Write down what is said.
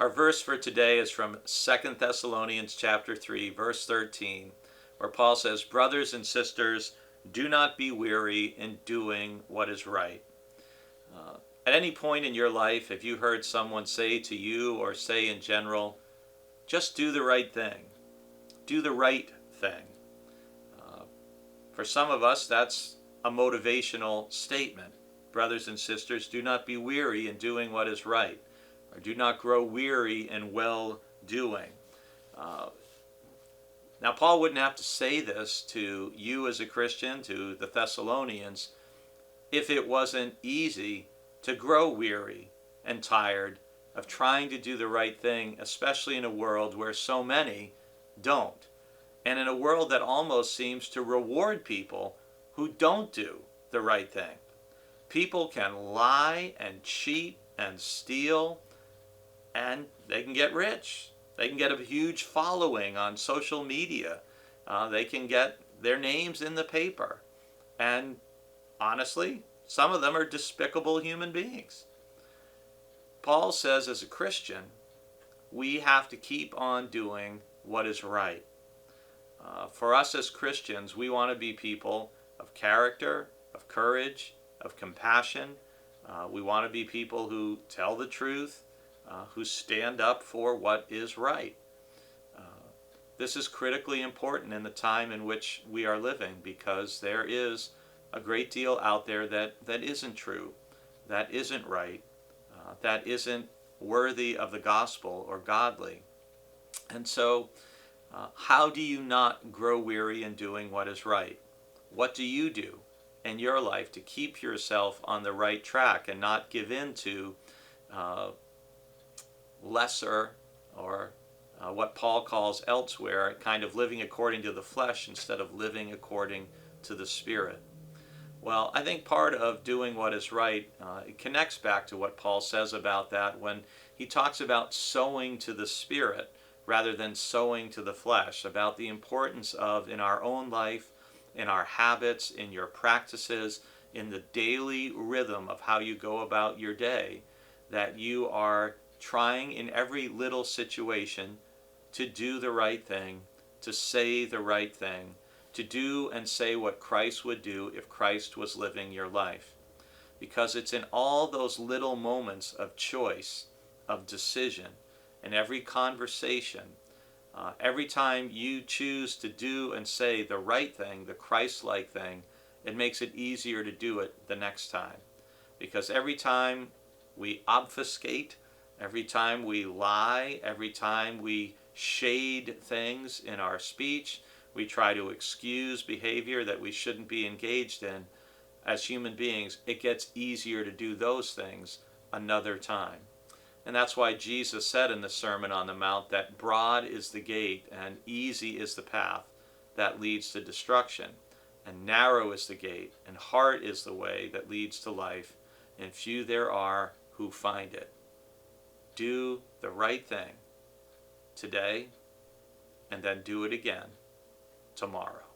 Our verse for today is from Second Thessalonians chapter 3, verse 13, where Paul says, "Brothers and sisters, do not be weary in doing what is right." At any point in your life, if you heard someone say to you or say in general, just do the right thing, do the right thing. For some of us, that's a motivational statement. Brothers and sisters, do not be weary in doing what is right, or do not grow weary in well-doing. Now, Paul wouldn't have to say this to you as a Christian, to the Thessalonians, if it wasn't easy to grow weary and tired of trying to do the right thing, especially in a world where so many don't, and in a world that almost seems to reward people who don't do the right thing. People can lie and cheat and steal, and they can get rich. They can get a huge following on social media. They can get their names in the paper. And honestly, some of them are despicable human beings. Paul says as a Christian, we have to keep on doing what is right. For us as Christians, we want to be people of character, of courage, of compassion. We want to be people who tell the truth, who stand up for what is right. This is critically important in the time in which we are living, because there is a great deal out there that isn't true, that isn't right, that isn't worthy of the gospel or godly. And so, how do you not grow weary in doing what is right? What do you do in your life to keep yourself on the right track and not give in to lesser, or what Paul calls elsewhere, kind of living according to the flesh instead of living according to the Spirit? Well, I think part of doing what is right, it connects back to what Paul says about that when he talks about sowing to the Spirit rather than sowing to the flesh, about the importance of, in our own life, in our habits, in your practices, in the daily rhythm of how you go about your day, that you are trying in every little situation to do the right thing, to say the right thing, to do and say what Christ would do if Christ was living your life. Because it's in all those little moments of choice, of decision, in every conversation, every time you choose to do and say the right thing, the Christ-like thing, it makes it easier to do it the next time. Because every time we obfuscate, every time we lie, every time we shade things in our speech, we try to excuse behavior that we shouldn't be engaged in, as human beings, it gets easier to do those things another time. And that's why Jesus said in the Sermon on the Mount that broad is the gate and easy is the path that leads to destruction, and narrow is the gate and hard is the way that leads to life, and few there are who find it. Do the right thing today, and then do it again tomorrow.